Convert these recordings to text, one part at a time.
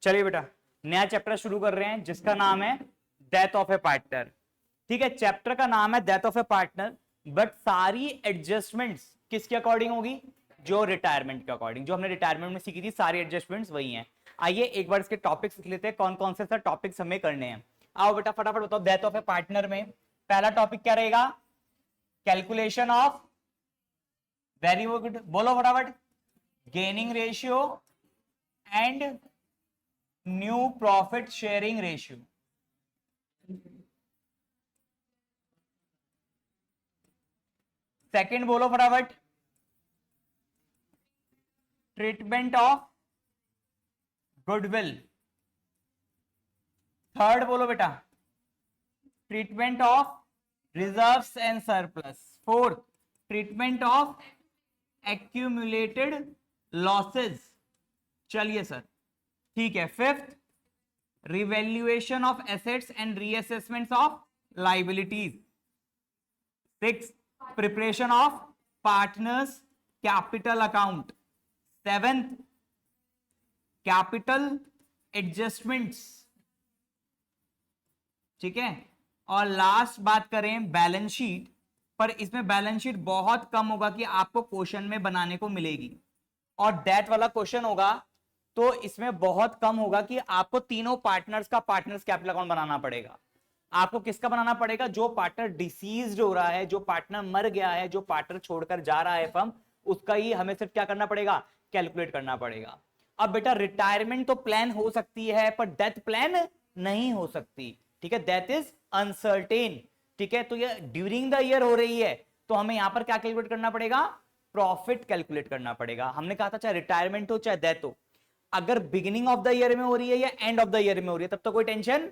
चलिए बेटा नया चैप्टर शुरू कर रहे हैं जिसका नाम है डेथ ऑफ ए पार्टनर। ठीक है, चैप्टर का नाम है death of A partner, but सारी एडजस्टमेंट्स किसके अकॉर्डिंग होगी? जो रिटायरमेंट के अकॉर्डिंग, जो हमने रिटायरमेंट में सीखी थी सारी एडजस्टमेंट्स वही हैं। आइए एक बार इसके टॉपिक्स लिख लेते हैं, कौन कौन से सर टॉपिक्स हमें करने हैं। आओ बेटा फटाफट बताओ, डेथ ऑफ ए पार्टनर में पहला टॉपिक क्या रहेगा? कैलकुलेशन ऑफ, वेरी गुड, बोलो फटाफट, gaining ratio and new profit sharing ratio. Second बोलो फटाफट, ट्रीटमेंट ऑफ गुडविल। थर्ड बोलो बेटा, treatment of reserves and surplus. Fourth, treatment of accumulated losses. चलिए सर ठीक है। Fifth, revaluation of assets and reassessments of liabilities. Six, preparation of partners capital account. Seventh, capital adjustments. ठीक है, और last बात करें बैलेंस शीट, पर इसमें बैलेंस शीट बहुत कम होगा कि आपको क्वेश्चन में बनाने को मिलेगी, और डेट वाला क्वेश्चन होगा तो इसमें बहुत कम होगा कि आपको तीनों पार्टनर्स का पार्टनर्स कैपिटल अकाउंट बनाना पड़ेगा। आपको किसका बनाना पड़ेगा? जो पार्टनर डिसीज्ड हो रहा है, जो पार्टनर मर गया है, जो पार्टनर छोड़कर जा रहा है फर्म, उसका ही हमें सिर्फ क्या करना पड़ेगा? कैलकुलेट करना पड़ेगा। अब बेटा रिटायरमेंट तो प्लान हो सकती है पर डेथ प्लान नहीं हो सकती। ठीक है, डेथ इज अनसर्टेन। ठीक है, तो ये ड्यूरिंग द ईयर हो रही है तो हमें यहां पर क्या कैलकुलेट करना पड़ेगा? प्रॉफिट कैलकुलेट करना पड़ेगा। हमने कहा था चाहे रिटायरमेंट हो चाहे डेथ हो, अगर बिगिनिंग ऑफ द ईयर में हो रही है या एंड ऑफ द ईयर में हो रही है तब तो कोई टेंशन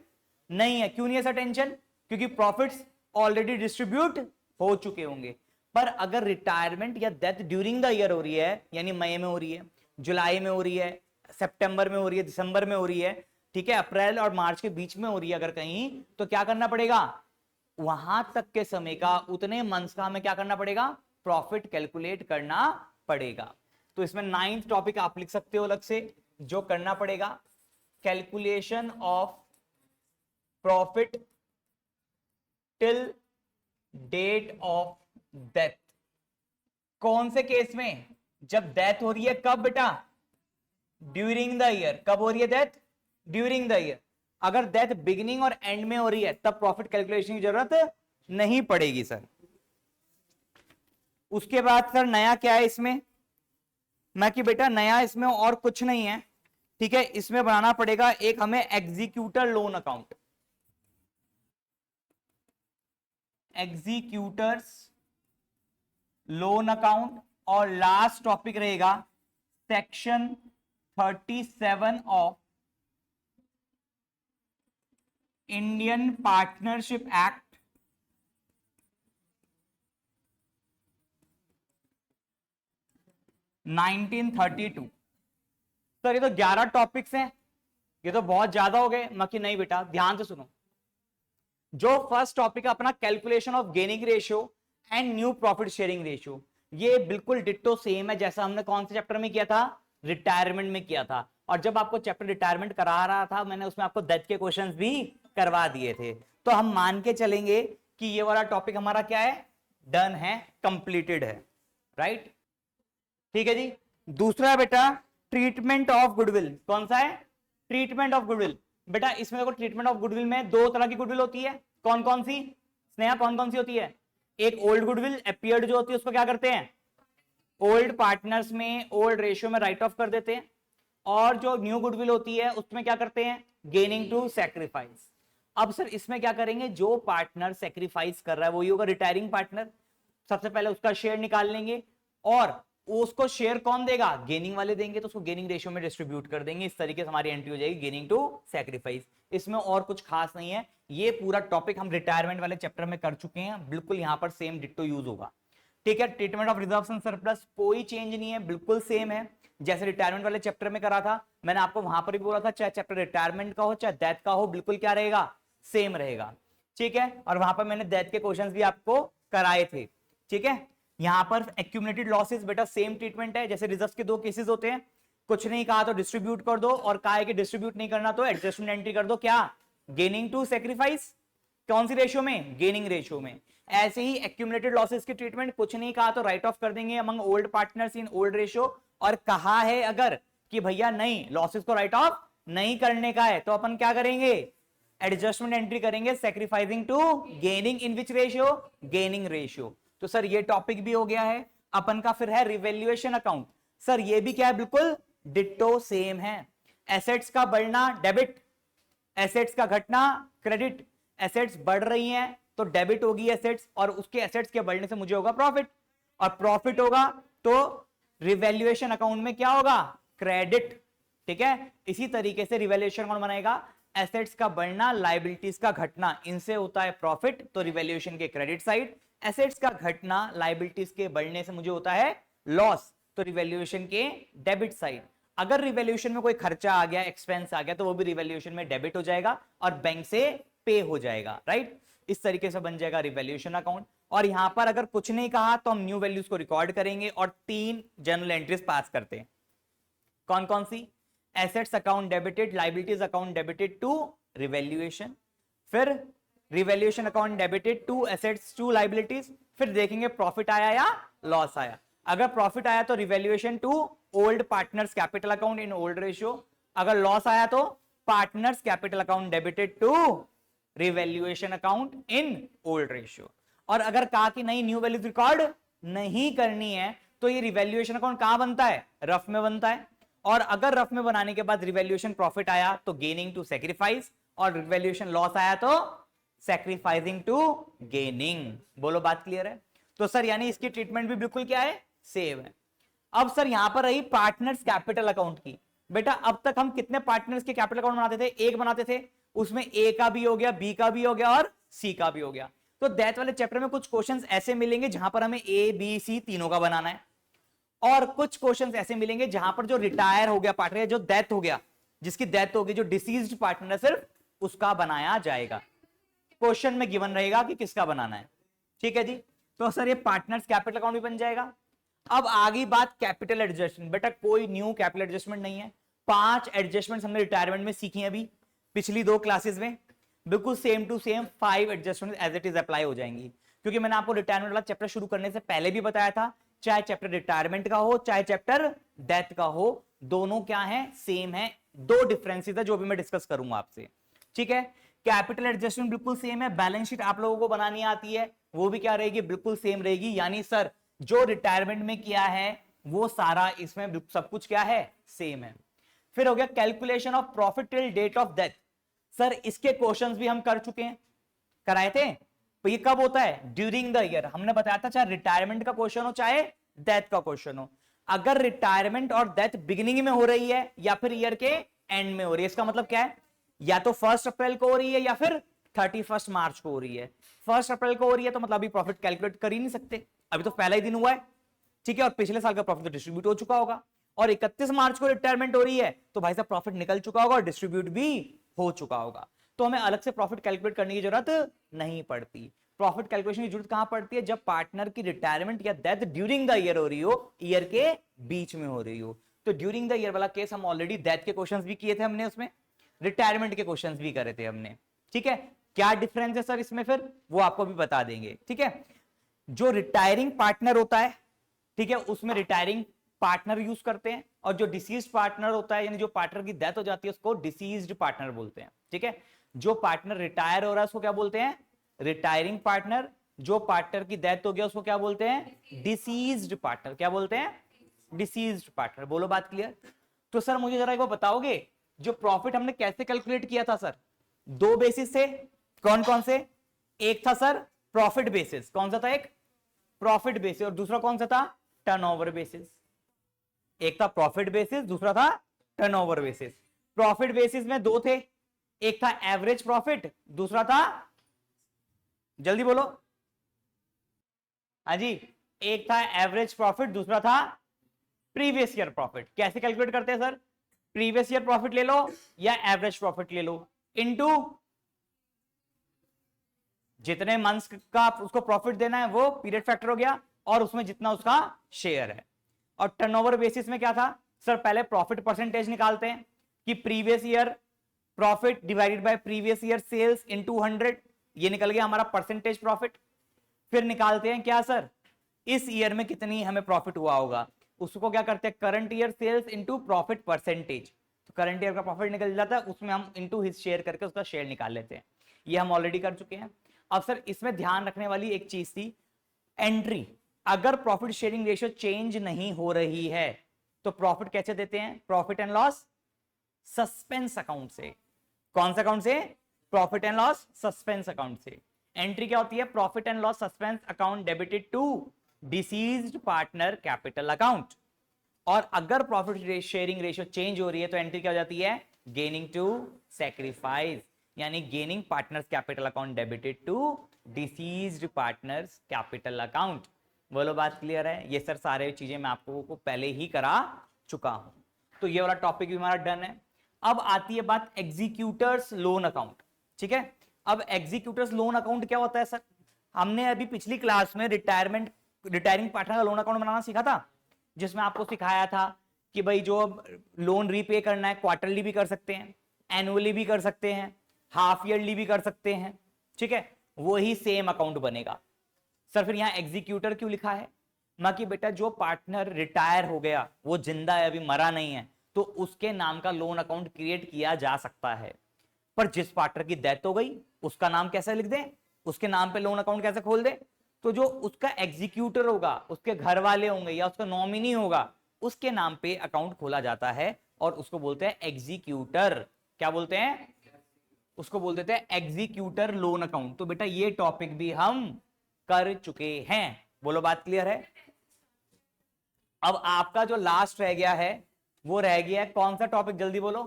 नहीं है। क्यों नहीं ऐसा टेंशन? क्योंकि प्रॉफिट्स ऑलरेडी डिस्ट्रीब्यूट हो चुके होंगे। पर अगर रिटायरमेंट या डेथ ड्यूरिंग द ईयर हो रही है, यानी मई में हो रही है, जुलाई में हो रही है, सितंबर में हो रही है, दिसंबर में हो रही है, ठीक है, अप्रैल और मार्च के बीच में हो रही है अगर कहीं, तो क्या करना पड़ेगा? वहां तक के समय का, उतने मंथ्स का हमें क्या करना पड़ेगा? प्रॉफिट कैलकुलेट करना पड़ेगा। तो इसमें 9th टॉपिक आप लिख सकते हो अलग से, जो करना पड़ेगा calculation of profit till date of death. कौन से केस में? जब डेथ हो रही है, कब बेटा? During the year. कब हो रही है डेथ? During the year. अगर डेथ बिगिनिंग और एंड में हो रही है तब प्रॉफिट कैलकुलेशन की जरूरत नहीं पड़ेगी सर। उसके बाद सर नया क्या है इसमें? मैं कि बेटा नया इसमें और कुछ नहीं है। ठीक है, इसमें बनाना पड़ेगा एक हमें executor loan account, executors loan account. और लास्ट टॉपिक रहेगा section 37 of Indian partnership act 1932। Sir ये तो 11 टॉपिक्स हैं, ये तो बहुत ज्यादा हो गए। मकी नहीं बेटा, ध्यान से सुनो। जो फर्स्ट टॉपिक है अपना calculation of gaining ratio and new profit sharing ratio, ये बिल्कुल डिट्टो सेम है जैसा हमने कौन से चैप्टर में किया था? रिटायरमेंट में किया था। और जब आपको चैप्टर रिटायरमेंट करा रहा था मैंने उसमें आपको डेथ के क्वेश्चंस भी करवा दिए थे। तो हम मान के चलेंगे कि ये वाला टॉपिक हमारा क्या है? डन है, कंप्लीटेड है, राइट? ठीक है जी। दूसरा है बेटा ट्रीटमेंट ऑफ गुडविल। कौन सा है? Treatment of goodwill. बेटा इसमें देखो, ट्रीटमेंट ऑफ गुडविल में दो तरह की गुडविल होती है। कौन कौन सी स्नेहा, कौन कौन सी होती है? एक ओल्ड गुडविल अपीयर्ड जो होती है उसको क्या करते हैं? ओल्ड पार्टनर्स में ओल्ड रेशियो में राइट ऑफ कर देते हैं। और जो न्यू गुडविल होती है उसमें क्या करते हैं? Gaining to sacrifice. अब सर इसमें क्या करेंगे? जो पार्टनर सैक्रिफाइस कर रहा है वही होगा रिटायरिंग पार्टनर। सबसे पहले उसका शेयर निकाल लेंगे और उसको शेयर कौन देगा? गेनिंग वाले देंगे, तो उसको गेनिंग रेशियो में डिस्ट्रीब्यूट कर देंगे। इस तरीके से हमारी एंट्री हो जाएगी गेनिंग टू सैक्रिफाइस। इसमें और कुछ खास नहीं है। ये पूरा टॉपिक हम रिटायरमेंट वाले चैप्टर में कर चुके हैं, बिल्कुल यहां पर सेम डिट्टो यूज होगा। ठीक है, treatment of reserves and surplus कोई चेंज नहीं है, बिल्कुल सेम है जैसे रिटायरमेंट वाले चैप्टर में करा था। मैंने आपको वहां पर भी बोला था चाहे चैप्टर रिटायरमेंट का हो चाहे डेथ का हो, बिल्कुल क्या रहेगा? सेम रहेगा। ठीक है, और वहां पर मैंने डेथ के क्वेश्चंस भी आपको कराए थे। ठीक है, यहां पर एक्यूमुलेटेड लॉसेस बेटा सेम ट्रीटमेंट है जैसे रिजर्व्स के दो केसेस होते हैं। कुछ नहीं कहा तो डिस्ट्रीब्यूट कर दो, और कहा है कि डिस्ट्रीब्यूट नहीं करना तो एडजस्टमेंट एंट्री कर दो, क्या गेनिंग टू सेक्रीफाइस, कौन सी रेशियो में, गेनिंग रेशियो में। ऐसे ही एक्यूमुलेटेड लॉसेस की ट्रीटमेंट, कुछ नहीं कहा तो राइट ऑफ कर देंगे among old partners in old ratio, और कहा है अगर कि भैया नहीं लॉसेस को राइट ऑफ नहीं करने का है तो अपन क्या करेंगे, एडजस्टमेंट एंट्री करेंगे, sacrificing to gaining in which ratio, gaining ratio. तो सर ये टॉपिक भी हो गया है अपन का। फिर है रिवैल्यूएशन अकाउंट। सर ये भी क्या है, बिल्कुल डिट्टो सेम है। एसेट्स का बढ़ना डेबिट, एसेट्स का घटना क्रेडिट। एसेट्स बढ़ रही हैं तो डेबिट होगी एसेट्स, और उसके एसेट्स के बढ़ने से मुझे होगा प्रॉफिट, और प्रॉफिट होगा तो रिवैल्यूएशन अकाउंट में क्या होगा, क्रेडिट। ठीक है, इसी तरीके से रिवैल्यूएशन अकाउंट बनाएगा, एसेट्स का बढ़ना लायबिलिटीज का घटना, इनसे होता है प्रॉफिट तो रिवैल्यूएशन के क्रेडिट साइड, एसेट्स का घटना लायबिलिटीज के बढ़ने से मुझे होता है लॉस तो रिवैल्यूएशन के डेबिट साइड। अगर रिवैल्यूएशन में कोई खर्चा आ गया, एक्सपेंस आ गया, तो वो भी रिवैल्यूएशन में डेबिट हो जाएगा और बैंक से पे हो जाएगा, राइट। इस तरीके से बन जाएगा रिवैल्यूएशन अकाउंट। और यहां पर अगर कुछ नहीं कहा तो हम न्यू वैल्यूज को रिकॉर्ड करेंगे और 3 जर्नल एंट्रीज पास करते हैं। कौन कौन सी, assets account debited, liabilities account debited to revaluation, फिर revaluation account debited to assets to liabilities, फिर देखेंगे प्रॉफिट आया या लॉस आया। अगर प्रॉफिट आया तो revaluation to old partners capital account in old ratio, अगर लॉस आया तो partners capital account debited to revaluation account in old ratio. और अगर कहा कि नहीं न्यू वैल्यूज रिकॉर्ड नहीं करनी है तो ये रिवैल्यूएशन अकाउंट कहां बनता है, रफ में बनता है। और अगर रफ में बनाने के बाद रिवैल्यूएशन प्रॉफिट आया तो गेनिंग टू सेक्रीफाइस, और रिवैल्यूएशन लॉस आया तो सैक्रिफाइसिंग टू गेनिंग। बोलो बात क्लियर है। तो सर यानी इसकी ट्रीटमेंट भी बिल्कुल क्या है, सेम है। अब सर यहां पर रही पार्टनर्स कैपिटल अकाउंट की। बेटा अब तक हम कितने पार्टनर्स के कैपिटल अकाउंट बनाते थे, एक बनाते थे, उसमें ए का भी हो गया, बी का भी हो गया और सी का भी हो गया। तो दैट वाले चैप्टर में कुछ क्वेश्चंस ऐसे मिलेंगे जहां पर हमें ए बी सी तीनों का बनाना है, और कुछ क्वेश्चंस ऐसे मिलेंगे जहां पर जो रिटायर हो गया पार्टनर या जो डेथ हो गया, जिसकी डेथ होगी, जो डिसीज्ड पार्टनर है सिर्फ उसका बनाया जाएगा। क्वेश्चन में गिवन रहेगा कि किसका बनाना है। ठीक है जी। तो सर ये पार्टनर्स कैपिटल अकाउंट भी बन जाएगा। अब आगे बात कैपिटल एडजस्टमेंट। बेटा कोई न्यू कैपिटल एडजस्टमेंट नहीं है, 5 एडजस्टमेंट हमने रिटायरमेंट में सीखी है अभी पिछली 2 क्लासेस में, बिल्कुल same to same 5 adjustment as it is apply हो जाएंगी। क्योंकि मैंने आपको रिटायरमेंट वाला चैप्टर शुरू करने से पहले भी बताया था, चाहे चैप्टर रिटायरमेंट का हो चाहे चैप्टर डेथ का हो, दोनों क्या है, सेम है। 2 डिफरेंसेस है जो भी मैं डिस्कस करूंगा आपसे। ठीक है, कैपिटल एडजस्टमेंट बिल्कुल सेम है, बैलेंस शीट आप लोगों को बनानी आती है, वो भी क्या रहेगी, बिल्कुल सेम रहेगी। यानी सर जो रिटायरमेंट में किया है वो सारा इसमें सब कुछ क्या है, सेम है। फिर हो गया calculation of profit till date of death. Sir इसके क्वेश्चंस भी हम कर चुके हैं, कराए थे। तो ये कब होता है, ड्यूरिंग द ईयर। हमने बताया था चाहे रिटायरमेंट का क्वेश्चन हो चाहे डेथ का क्वेश्चन हो, अगर रिटायरमेंट और डेथ बिगिनिंग में हो रही है या फिर ईयर के एंड में हो रही है, इसका मतलब क्या है, या तो 1 अप्रैल को हो रही है या फिर 31 मार्च को हो रही है। 1 अप्रैल को हो रही है तो मतलब अभी प्रॉफिट कैलकुलेट कर ही नहीं सकते, अभी तो पहला ही दिन हुआ है। ठीक है, और पिछले साल का प्रॉफिट तो डिस्ट्रीब्यूट हो चुका होगा। और 31 मार्च को रिटायरमेंट हो रही है तो भाई साहब प्रॉफिट निकल चुका होगा और डिस्ट्रीब्यूट भी हो चुका होगा। तो हमें अलग से प्रॉफिट कैलकुलेट करने की जरूरत नहीं पड़ती। प्रॉफिट कैलकुलेशन की जरूरत कहां पड़ती है, जब पार्टनर की रिटायरमेंट या डेथ ड्यूरिंग द ईयर हो रही हो, ईयर के बीच में हो रही हो। तो ड्यूरिंग द ईयर वाला केस हम ऑलरेडी डेथ के क्वेश्चंस भी किए थे हमने, उसमें रिटायरमेंट के क्वेश्चंस भी करे थे हमने। ठीक है, क्या डिफरेंस है सर इसमें, फिर वो आपको भी बता देंगे। ठीक है, जो रिटायरिंग पार्टनर होता है, ठीक है, उसमें रिटायरिंग पार्टनर यूज करते हैं, और जो डिसीज्ड पार्टनर होता है यानी जो पार्टनर की डेथ हो जाती है उसको डिसीज्ड पार्टनर बोलते हैं। ठीक है, जो पार्टनर रिटायर हो रहा है उसको क्या बोलते हैं, रिटायरिंग पार्टनर। जो पार्टनर की डेथ हो गया उसको क्या बोलते हैं, डिसीज्ड पार्टनर। क्या बोलते हैं, डिसीज्ड पार्टनर। बोलो बात क्लियर। तो सर मुझे जरा एक बार बताओगे, जो प्रॉफिट हमने कैसे कैलकुलेट किया था सर, 2 बेसिस थे, कौन कौन से, एक था सर प्रॉफिट बेसिस, कौन सा था, एक प्रॉफिट बेसिस, और दूसरा कौन सा था, टर्नओवर बेसिस। एक था प्रॉफिट बेसिस, दूसरा था टर्नओवर बेसिस। प्रॉफिट बेसिस में 2 थे, एक था एवरेज प्रॉफिट, दूसरा था, जल्दी बोलो, हाँ जी, एक था एवरेज प्रॉफिट, दूसरा था प्रीवियस ईयर प्रॉफिट। कैसे कैलकुलेट करते हैं सर, प्रीवियस ईयर प्रॉफिट ले लो या एवरेज प्रॉफिट ले लो, इनटू जितने मंथ्स का उसको प्रॉफिट देना है वो पीरियड फैक्टर हो गया, और उसमें जितना उसका शेयर है। और टर्नओवर बेसिस में क्या था, सर पहले प्रॉफिट परसेंटेज निकालते हैं कि previous year profit divided by previous year sales into 100, ये निकल गया हमारा परसेंटेज प्रॉफिट। फिर निकालते हैं क्या सर, इस ईयर में कितनी हमें प्रॉफिट हुआ होगा, उसको क्या करते हैं current year sales into profit percentage, तो करंट ईयर का प्रॉफिट निकल जाता है, उसमें हम इनटू हिज शेयर करके उसका शेयर निकाल लेते हैं। ये हम ऑलरेडी कर चुके हैं। अब सर इसमें ध्यान रखने वाली एक चीज थी, एंट्री, अगर प्रॉफिट शेयरिंग रेशियो चेंज नहीं हो रही है तो प्रॉफिट कैसे देते हैं, profit and loss suspense account से। कौन सा अकाउंट से, profit and loss suspense account से। एंट्री क्या होती है, profit and loss suspense account debited to deceased partner capital account. और अगर प्रॉफिट शेयरिंग रेशियो चेंज हो रही है तो एंट्री क्या हो जाती है, गेनिंग टू सैक्रिफाइस, यानी gaining partners capital account debited to deceased partners capital account. बोलो बात क्लियर है, ये सर सारे चीजें मैं आपको को पहले ही करा चुका हूं, तो ये वाला टॉपिक भी हमारा डन है। अब आती है बात एग्जीक्यूटर्स लोन अकाउंट, ठीक है। अब एग्जीक्यूटर्स लोन अकाउंट क्या होता है सर, हमने अभी पिछली क्लास में रिटायरिंग पार्टनर का लोन अकाउंट बनाना सीखा था, जिसमें आपको सिखाया था कि भाई जो लोन रीपे करना है क्वार्टरली भी कर सकते हैं, एनुअली भी कर सकते हैं, हाफ ईयरली भी कर सकते हैं, ठीक है, वही सेम अकाउंट बनेगा। सर फिर यहां एग्जीक्यूटर क्यों लिखा है, मां की बेटा जो पार्टनर रिटायर हो गया, वो जिंदा है अभी मरा नहीं है, तो उसके नाम का लोन अकाउंट क्रिएट किया जा सकता है। पर जिस पार्टनर की डेथ हो गई उसका नाम कैसे लिख दें, उसके नाम पे लोन अकाउंट कैसे खोल दें, तो जो उसका एग्जीक्यूटर होगा, उसके घर वाले होंगे या उसका नॉमिनी होगा, उसके नाम पे अकाउंट खोला जाता है और उसको बोलते हैं एग्जीक्यूटर। क्या बोलते हैं, उसको बोल देते हैं एग्जीक्यूटर लोन अकाउंट। तो बेटा ये टॉपिक भी हम कर चुके हैं, बोलो बात क्लियर है। अब आपका जो लास्ट रह गया है वो रह गया है कौन सा टॉपिक, जल्दी बोलो,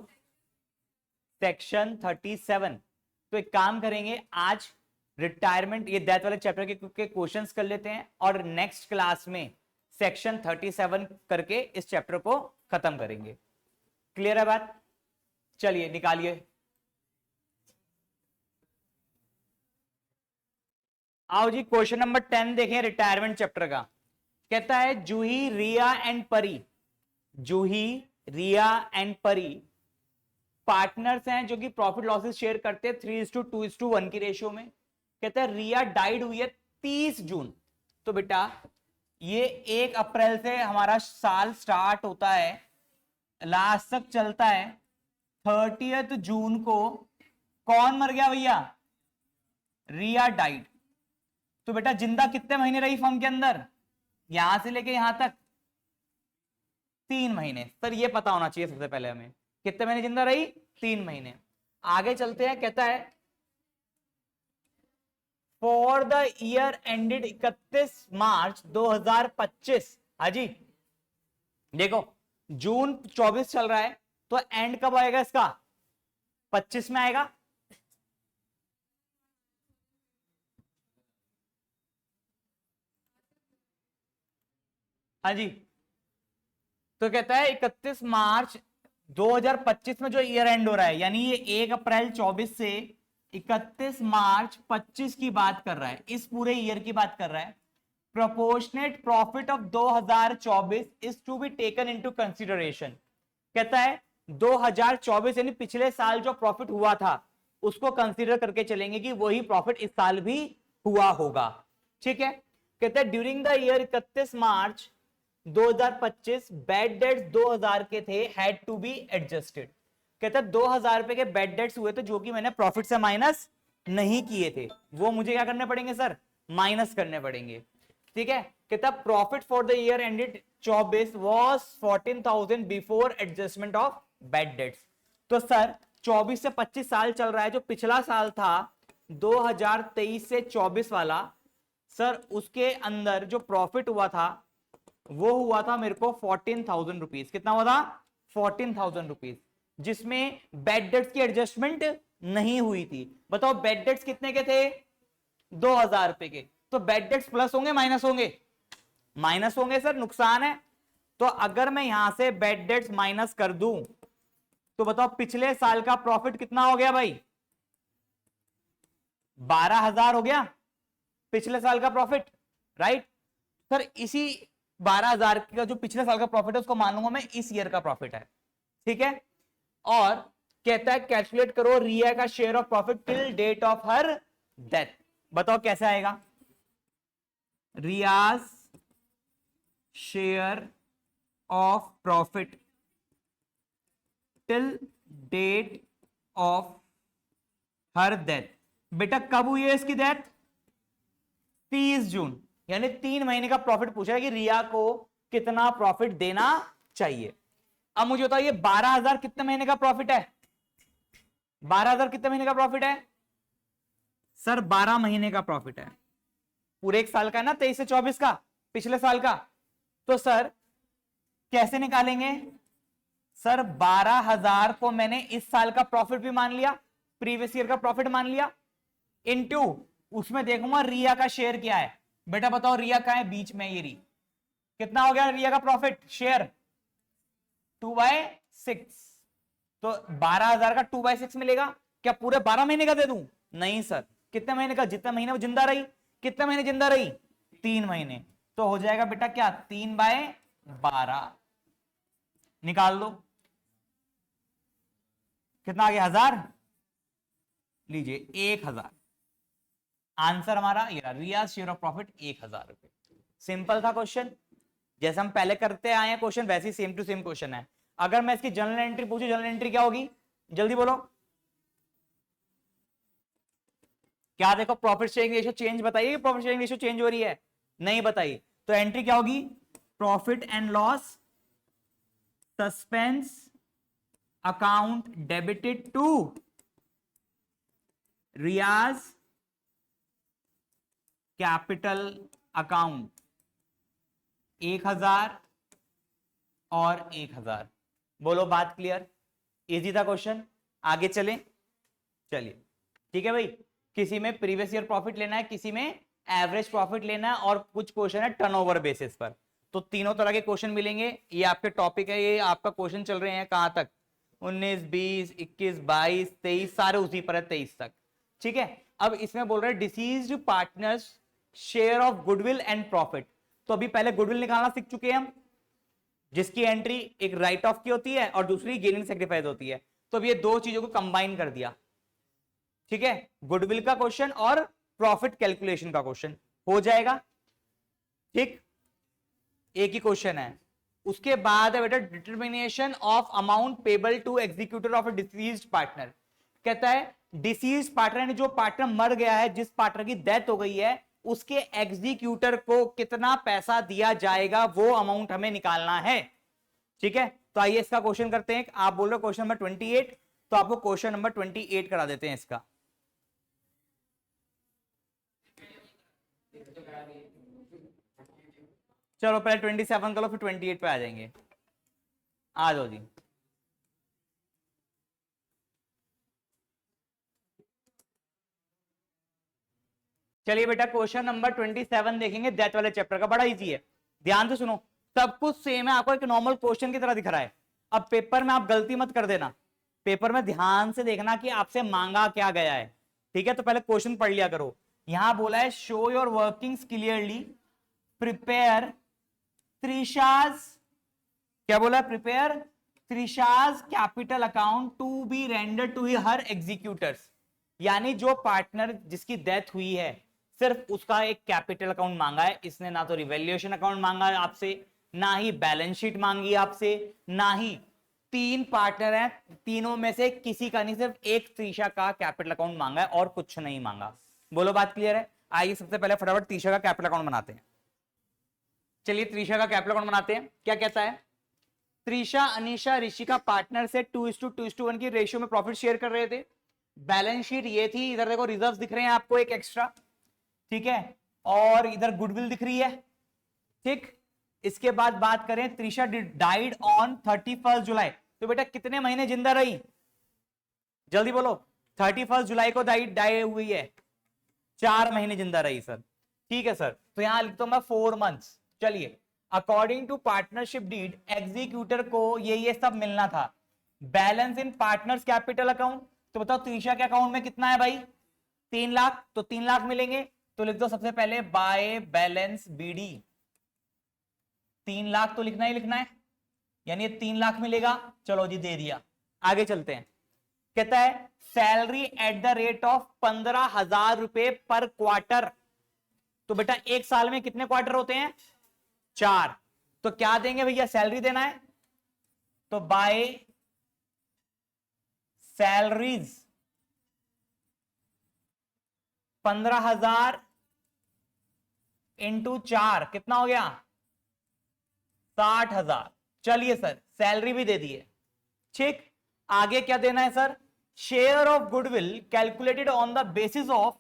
सेक्शन 37। तो एक काम करेंगे, आज रिटायरमेंट ये डेथ वाले चैप्टर के क्वेश्चंस कर लेते हैं और नेक्स्ट क्लास में सेक्शन 37 करके इस चैप्टर को खत्म करेंगे। क्लियर है बात, चलिए निकालिए। आओ जी क्वेश्चन नंबर 10 देखें रिटायरमेंट चैप्टर का। कहता है जूही रिया एंड परी, जूही रिया एंड परी पार्टनर्स हैं जो कि प्रॉफिट लॉसेस शेयर करते हैं 3:2:1 की रेशियो में। कहता है रिया डाइड हुई है 30 जून, तो बेटा ये 1 अप्रैल से हमारा साल स्टार्ट होता है, लास्ट तक चलता है, 30 जून को कौन मर गया भैया, रिया डाइड। तो बेटा जिंदा कितने महीने रही फर्म के अंदर, यहां से लेके यहां तक 3 महीने। सर ये पता होना चाहिए सबसे पहले हमें, कितने महीने जिंदा रही, 3 महीने। आगे चलते हैं, कहता है फॉर द ईयर एंडेड 31 मार्च 2025। हाजी देखो जून 24 चल रहा है, तो एंड कब आएगा इसका, 25 में आएगा। हाँ जी, तो कहता है 31 मार्च 2025 में जो ईयर एंड हो रहा है, यानी ये 1 अप्रैल 24 से 31 मार्च 25 की बात कर रहा है, इस पूरे ईयर की बात कर रहा है। Proportionate profit of 2024 is to be taken into consideration. कहता है 2024 यानी पिछले साल जो प्रॉफिट हुआ था उसको कंसीडर करके चलेंगे कि वही प्रॉफिट इस साल भी हुआ होगा, ठीक है। कहता है during the year 31 March 2025 bad debts 2000 के थे, हैड टू बी एडजस्टेड। कहता है 2000 रुपए के बैड डेट्स हुए थे जो कि मैंने प्रॉफिट से माइनस नहीं किए थे, वो मुझे क्या करने पड़ेंगे सर, माइनस करने पड़ेंगे, ठीक है। कहता profit for the year ended 24 was 14,000 before adjustment of bad debts. तो सर 24 से 25 साल चल रहा है, जो पिछला साल था 2023 से 24 वाला, सर उसके अंदर जो प्रॉफिट हुआ था वो हुआ था मेरे को 14,000 रुपीज। कितना हुआ था, 14,000 रुपीज, जिसमें बेड डेट्स की एडजस्टमेंट नहीं हुई थी। बताओ बेड डेट्स कितने के थे, 2,000 रुपए के। तो बेड डेट्स प्लस होंगे माइनस होंगे, माइनस होंगे सर, नुकसान है। तो अगर मैं यहां से बेड डेट्स माइनस कर दूं तो बताओ पिछले साल का प्रॉफिट कितना हो गया भाई, 12,000 हो गया पिछले साल का प्रॉफिट, राइट। सर इसी 12,000 का जो पिछले साल का प्रॉफिट है उसको मानूंगा मैं इस ईयर का प्रॉफिट है, ठीक है। और कहता है कैलकुलेट करो रिया का share of profit till date of her death. बताओ कैसे आएगा? Riya's share of profit till date of her death. बेटा कब हुई है इसकी डेथ? 30 जून, यानी 3 महीने का प्रॉफिट पूछा है कि रिया को कितना प्रॉफिट देना चाहिए। अब मुझे बताइए 12,000 कितने महीने का प्रॉफिट है? 12,000 कितने महीने का प्रॉफिट है सर? 12 महीने का प्रॉफिट है। पूरे एक साल का है ना, 23 से 24 का, पिछले साल का। तो सर कैसे निकालेंगे? सर 12,000 को मैंने इस साल का प्रॉफिट भी मान लिया, प्रीवियस ईयर का प्रॉफिट मान लिया, इनटू उसमें देखूंगा रिया का शेयर क्या है। बेटा बताओ रिया का है बीच में, ये री कितना हो गया रिया का प्रॉफिट शेयर? 2/6। तो 12,000 का 2/6 मिलेगा। क्या पूरे 12 महीने का दे दूं? नहीं सर, कितने महीने का? जितने महीने वो जिंदा रही। कितने महीने जिंदा रही? 3 महीने। तो हो जाएगा बेटा क्या? 3/12 निकाल दो। कितना आ गया? 1000। लीजिए 1000 आंसर हमारा ये रहा, रिया शेयर ऑफ प्रॉफिट 1000 रुपए। सिंपल था क्वेश्चन, जैसे हम पहले करते आए हैं क्वेश्चन वैसे ही सेम टू सेम क्वेश्चन है। अगर मैं इसकी जनरल एंट्री पूछूं, जनरल एंट्री क्या होगी? जल्दी बोलो क्या? देखो प्रॉफिट शेयरिंग रेशियो चेंज बताइए, प्रॉफिट शेयरिंग रेशियो चेंज हो रही है? नहीं बताई। तो एंट्री क्या होगी? Profit and loss suspense account debited to Riyaz capital account 1000 और 1000। बोलो बात क्लियर? इजी था क्वेश्चन, आगे चले। चलिए ठीक है भाई, किसी में प्रीवियस ईयर प्रॉफिट लेना है, किसी में एवरेज प्रॉफिट लेना है, और कुछ क्वेश्चन है टर्नओवर बेसिस पर। तो तीनों तरह के क्वेश्चन मिलेंगे। ये आपके टॉपिक है, ये आपका क्वेश्चन चल रहे हैं कहां तक? 19, 20, 21, 22, 23, सारे उसी पर है 23 तक, ठीक है। अब इसमें बोल रहे हैं deceased partners share of goodwill and profit. तो अभी पहले गुडविल निकालना सीख चुके हैं हम, जिसकी एंट्री एक राइट ऑफ की होती है और दूसरी गेनिंग सेक्रीफाइस होती है। तो अब ये दो चीजों को कंबाइन कर दिया, ठीक है। गुडविल का क्वेश्चन और प्रॉफिट कैलकुलेशन का क्वेश्चन हो जाएगा, ठीक। एक ही क्वेश्चन है। उसके बाद है बेटा determination of amount payable to executor of a deceased partner. कहता है डिसीज्ड पार्टनर ने, जो पार्टनर मर गया है, जिस पार्टनर की डेथ हो गई है, उसके एग्जीक्यूटर को कितना पैसा दिया जाएगा, वो अमाउंट हमें निकालना है, ठीक है। तो आइए इसका क्वेश्चन करते हैं। आप बोल रहे हो क्वेश्चन नंबर 28, तो आपको क्वेश्चन नंबर 28 करा देते हैं इसका। चलो पहले 27 कर लो, फिर 28 पे आ जाएंगे। आ जाओ जी। चलिए बेटा क्वेश्चन नंबर 27 देखेंगे, डेथ वाले चैप्टर का। बड़ा इजी है, ध्यान से सुनो। सब कुछ सेम है, आपको एक नॉर्मल क्वेश्चन की तरह दिख रहा है। अब पेपर में आप गलती मत कर देना, पेपर में ध्यान से देखना कि आपसे मांगा क्या गया है, ठीक है। तो पहले क्वेश्चन पढ़ लिया करो। यहां बोला है show your workings clearly, prepare Trisha's, क्या बोला? Prepare Trisha's capital account to be render to her executors. यानी जो पार्टनर जिसकी डेथ हुई है, सिर्फ उसका एक कैपिटल अकाउंट मांगा है इसने, ना तो रिवैल्यूएशन अकाउंट मांगा है आपसे, ना ही बैलेंस शीट मांगी आपसे, ना ही। तीन पार्टनर हैं, तीनों में से किसी का नहीं, सिर्फ एक त्रिशा का कैपिटल अकाउंट मांगा है और कुछ नहीं मांगा। बोलो बात क्लियर है? आइए सबसे पहले फटाफट त्रिशा का कैपिटल अकाउंट बनाते हैं। चलिए त्रिशा का कैपिटल अकाउंट बनाते हैं। क्या कहता है? त्रिशा, अनीशा, ऋषिका पार्टनर से 2:2:1 की रेशियो में प्रॉफिट शेयर कर रहे थे। बैलेंस शीट ये थी, इधर देखो रिजर्व्स दिख रहे हैं आपको एक एक्स्ट्रा, ठीक है, और इधर गुडविल दिख रही है, ठीक। इसके बाद बात करें, त्रिशा डाइड ऑन 31 जुलाई। तो बेटा कितने महीने जिंदा रही? जल्दी बोलो। 31 जुलाई को डाई हुई है, 4 महीने जिंदा रही सर, ठीक है सर। तो यहां लिखता हूं मैं 4 मंथ्स। चलिए according to partnership deed executor को ये सब मिलना था। Balance in partners capital account, तो बताओ त्रिशा के अकाउंट में कितना है भाई? 3 लाख, तो 3 लाख मिलेंगे। तो लिख दो सबसे पहले बाय बैलेंस बीडी, 3 लाख तो लिखना ही लिखना है, यानी ये 3 लाख मिलेगा। चलो जी दे दिया। आगे चलते हैं। कहता है salary at the rate of 15,000 रुपए पर क्वार्टर। तो बेटा एक साल में कितने क्वार्टर होते हैं? 4। तो क्या देंगे भैया? सैलरी देना है, तो बाय सैलरीज 15,000 इंटू 4 कितना हो गया? 60,000। चलिए सर सैलरी भी दे दिए, ठीक। आगे क्या देना है sir? Share of goodwill calculated on the basis of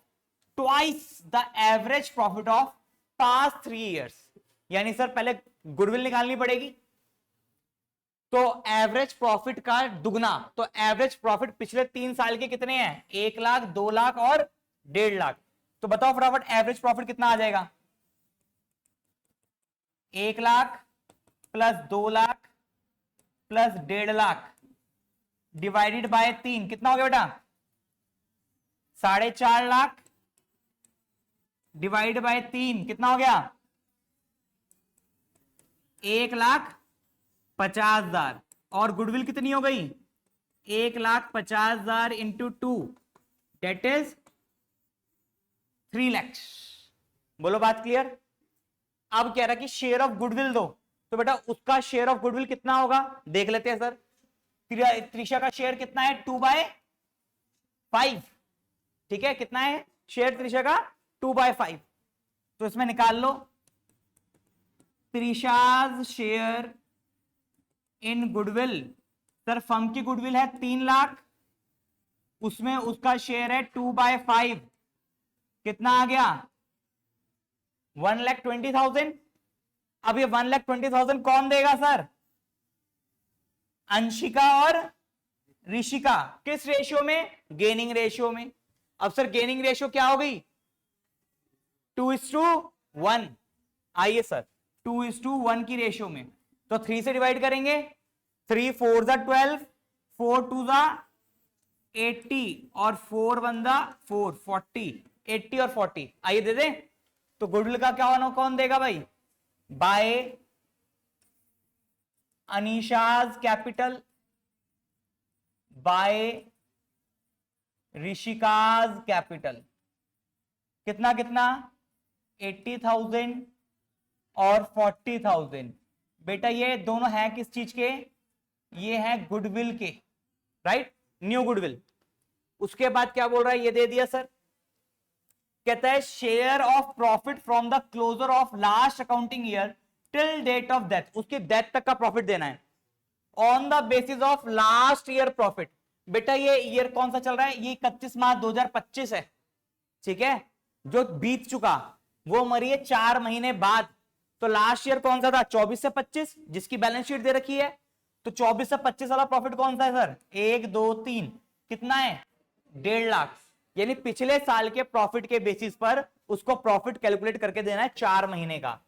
twice the average profit of past 3 years. यानी सर पहले गुडविल निकालनी पड़ेगी, तो एवरेज प्रॉफिट का दुगना। तो एवरेज प्रॉफिट पिछले 3 साल के कितने हैं? 1 लाख, 2 लाख और 1.5 लाख। तो बताओ फटाफट एवरेज प्रॉफिट कितना आ जाएगा? 1 lakh plus 2 lakh plus 1.5 lakh divided by 3 कितना हो गया बेटा? 4.5 लाख डिवाइड बाय 3 कितना हो गया? 1,50,000। और गुडविल कितनी हो गई? 1,50,000 इंटू 2 डेट इज 3 लाख। बोलो बात क्लियर? अब कह रहा कि शेयर ऑफ गुडविल दो, तो बेटा उसका शेयर ऑफ गुडविल कितना होगा देख लेते हैं सर। त्रिशा का शेयर कितना है? 2/5। ठीक है, कितना है शेयर त्रिशा का? 2/5। तो इसमें निकाल लो Trisha's share in goodwill. Sir firm की गुडविल है 3 लाख, उसमें उसका शेयर है 2/5, कितना आ गया? 1,20,000। अब ये 1,20,000 कौन देगा सर? अंशिका और ऋषिका। किस रेशियो में? गेनिंग रेशियो में। अब सर गेनिंग रेशियो क्या हो गई? 2:1। आइए सर 2:1 की रेशियो में, तो 3 से डिवाइड करेंगे। 3 4 जा 12, 4 2 जा 80 और 4 1 जा 4 40। 80 और 40 आइए दे दें। तो गुडविल का क्या होना, कौन देगा भाई? By Anisha's capital by Rishika's capital. कितना कितना? 80,000 और 40,000। बेटा ये दोनों है किस चीज के? ये है गुडविल के, राइट, न्यू गुडविल। उसके बाद क्या बोल रहा है? ये दे दिया सर। कहता है share of profit from the closure of last accounting year till date of death. उसकी डेथ तक का प्रॉफिट देना है on the basis of last year profit. बेटा ये ईयर कौन सा चल रहा है? ये 31 मार्च 2025 है, ठीक है। जो बीत चुका वो मरी है 4 महीने बाद। तो लास्ट ईयर कौन सा था? 24 से 25, जिसकी बैलेंस शीट दे रखी है। तो 24 से 25 वाला प्रॉफिट कौन सा है सर? 1 2 3 कितना है? 1.5 लाख। यानी पिछले साल के प्रॉफिट के बेसिस पर उसको प्रॉफिट कैलकुलेट करके देना है 4 महीने का।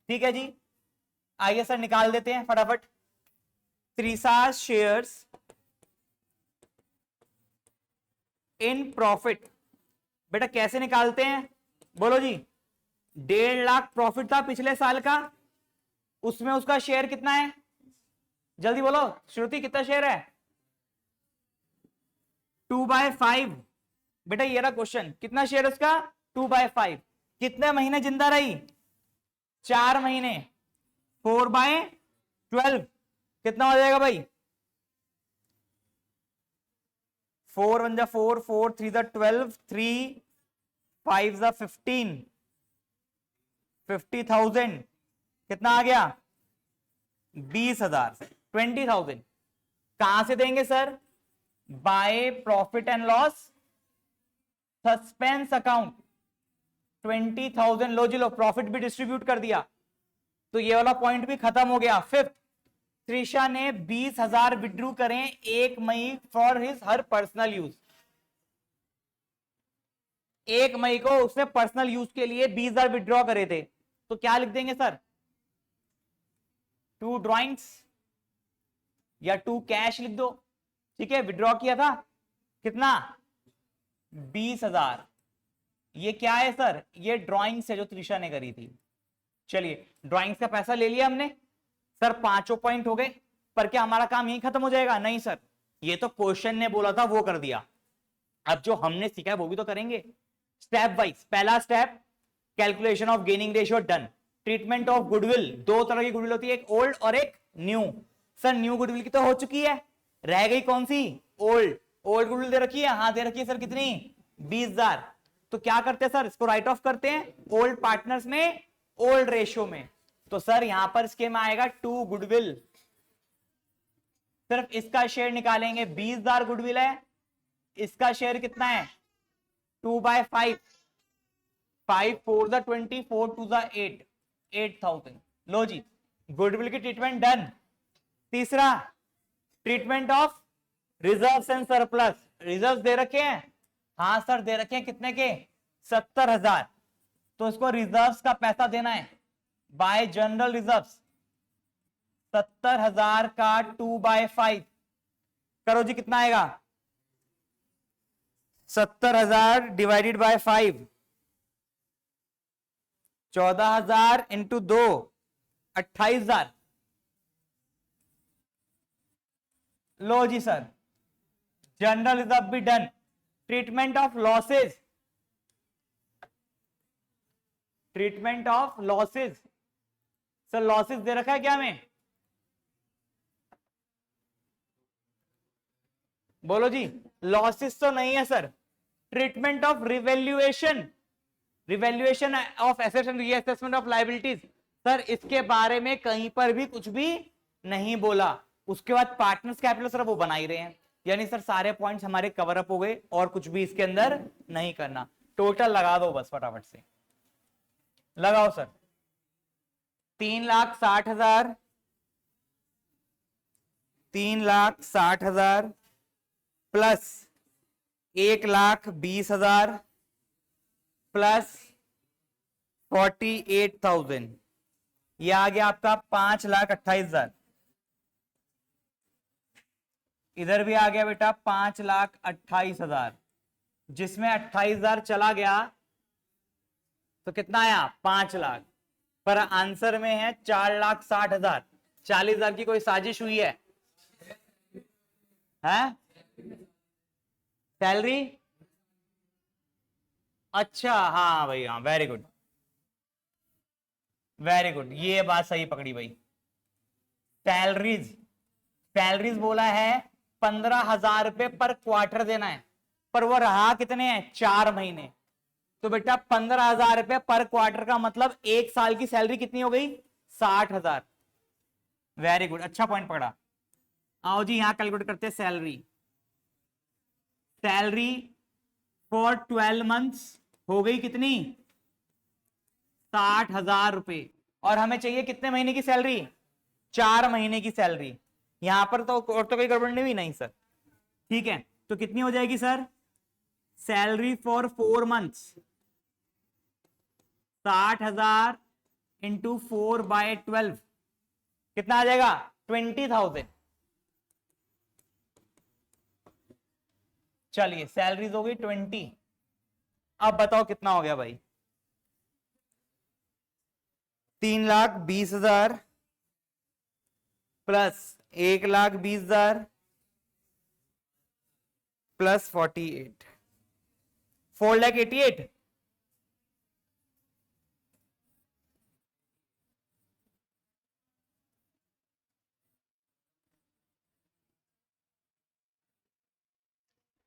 ठीक है जी, आइए सर निकाल देते हैं फटाफट। Trisha shares in profit. बेटा कैसे निकालते हैं बोलो जी? 1.5 लाख प्रॉफिट था पिछले साल का, उसमें उसका शेयर कितना है? जल्दी बोलो श्रुति, कितना शेयर है? 2/5। बेटा ये रहा क्वेश्चन, कितना शेयर उसका? 2/5। कितने महीने जिंदा रही? 4 महीने। 4/12 कितना हो जाएगा भाई? 4 1 जा 4, 4 3 जा 12, 3 5 जा 15, 50,000 कितना आ गया? 20,000 से 20,000 कहां से देंगे sir? By profit and loss suspense account 20,000। लो जी लो, प्रॉफिट भी डिस्ट्रीब्यूट कर दिया, तो ये वाला पॉइंट भी खत्म हो गया। फिफ्थ, त्रिशा ने 20,000 विड्रू करें 1 मई for his her personal use. 1 मई को उसने पर्सनल यूज के लिए 20,000 विड्रॉ करे थे, तो क्या लिख देंगे सर? 2 ड्रॉइंग्स या 2 कैश लिख दो। ठीक है, विड्रॉ किया था कितना? 20,000। ये क्या है सर? ये ड्रॉइंग्स है जो त्रिशा ने करी थी। चलिए ड्राइंग्स का पैसा ले लिया हमने सर, 5 पॉइंट हो गए, पर क्या हमारा काम यही खत्म हो जाएगा? नहीं सर, ये तो क्वेश्चन ने बोला था वो कर दिया, अब जो हमने सीखा है वो भी तो करेंगे स्टेप वाइज। पहला step calculation of gaining ratio done. Treatment of goodwill, दो तरह की गुडविल होती है, एक ओल्ड और एक न्यू। सर न्यू गुडविल की तो हो चुकी है, रह गई कौन सी? ओल्ड। ओल्ड गुडविल दे रखी है, हाँ दे रखी है सर, कितनी? 20,000। तो क्या करते हैं सर, इसको राइट ऑफ करते हैं ओल्ड पार्टनर्स में, ओल्ड रेशियो में। तो सर यहां पर स्कीम आएगा टू गुडविल, सिर्फ इसका शेयर निकालेंगे, 20,000 गुडविल है, इसका शेयर कितना है? 2/5, 5 4 द 20, 4 2 द 8, 8,000। लो जी, गुडविल की ट्रीटमेंट डन। तीसरा treatment of reserves and surplus. Reserves दे रखे हैं, हाँ सर दे रखे हैं, कितने के? 70,000। तो इसको रिजर्व्स का पैसा देना है बाय जनरल रिजर्व्स, 70,000 का 2/5 करो जी, कितना आएगा? 70,000 डिवाइडेड बाय 5, 14,000 इंटू 2, 28,000। लो जी सर, जनरल रिजर्व भी done. Treatment of losses, treatment of losses, sir losses दे रखा है क्या हमें? बोलो जी, लॉसेस तो नहीं है sir. Treatment of revaluation, revaluation of assets and reassessment of liabilities, sir इसके बारे में कहीं पर भी कुछ भी नहीं बोला। उसके बाद पार्टनर्स कैपिटल सर वो बना ही रहे हैं, यानी सर सारे पॉइंट्स हमारे कवर अप हो गए और कुछ भी इसके अंदर नहीं करना। टोटल लगा दो बस फटाफट से, लगाओ सर। 3,60,000, 3,60,000 प्लस 1,20,000 प्लस 48,000, ये आ गया आपका 5,28,000। इधर भी आ गया बेटा 5,28,000, जिसमें 28,000 चला गया तो कितना आया? 5 लाख। पर आंसर में है 4,60,000। 40,000 की कोई साजिश हुई है? हैं? सैलरी, अच्छा हाँ भाई, हाँ वेरी गुड, वेरी गुड, ये बात सही पकड़ी भाई। सैलरीज, सैलरीज बोला है 15,000 रुपए पर क्वार्टर देना है, पर वो रहा कितने हैं? 4 महीने। तो बेटा 15,000 रुपए पर क्वार्टर का मतलब 1 साल की सैलरी कितनी हो गई? 60,000। वेरी गुड, अच्छा पॉइंट पकड़ा। आओ जी यहां कैलकुलेट करते हैं सैलरी। सैलरी फॉर 12 मंथ्स हो गई कितनी? 60,000 रुपए। और हमें चाहिए कितने महीने की सैलरी? 4 महीने की सैलरी। यहां पर तो और तो कोई गड़बड़ नहीं हुई? नहीं सर, ठीक है। तो कितनी हो जाएगी sir? Salary for 4 months, 60,000 into 4/12 कितना आ जाएगा? 20,000। चलिए सैलरीज हो गई 20। अब बताओ कितना हो गया भाई? 3,20,000 प्लस 1,20,000 प्लस 48, 4,88।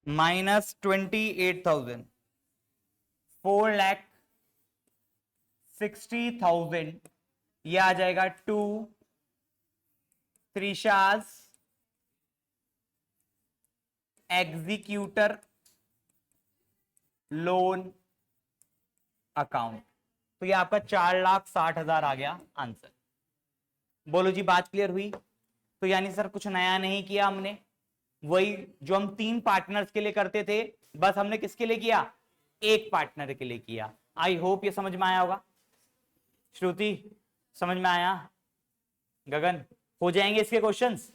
माइनस 28,000, 4,60,000, ये आ जाएगा 2 त्रिशाज एग्जीक्यूटर लोन अकाउंट। तो ये आपका 4,60,000 आ गया आंसर। बोलो जी बात क्लियर हुई? तो यानी सर कुछ नया नहीं किया हमने, वही जो हम 3 पार्टनर्स के लिए करते थे, बस हमने किसके लिए किया? एक पार्टनर के लिए किया। आई होप ये समझ में आया होगा। श्रुति समझ में आया? गगन हो जाएंगे इसके क्वेश्चंस?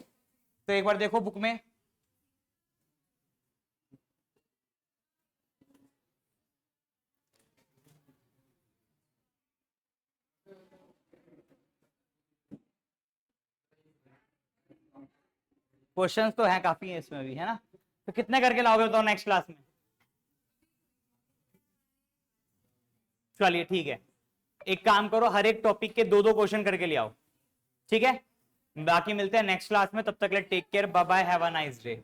तो एक बार देखो बुक में। क्वेश्चंस तो हैं काफी है इसमें भी, है ना। तो कितने करके लाओगे बताओ नेक्स्ट क्लास में? चलिए ठीक है, एक काम करो, हर एक टॉपिक के 2-2 क्वेश्चन करके ले आओ, ठीक है। बाकी मिलते हैं नेक्स्ट क्लास में, तब तक ले take care, bye bye, have a nice day.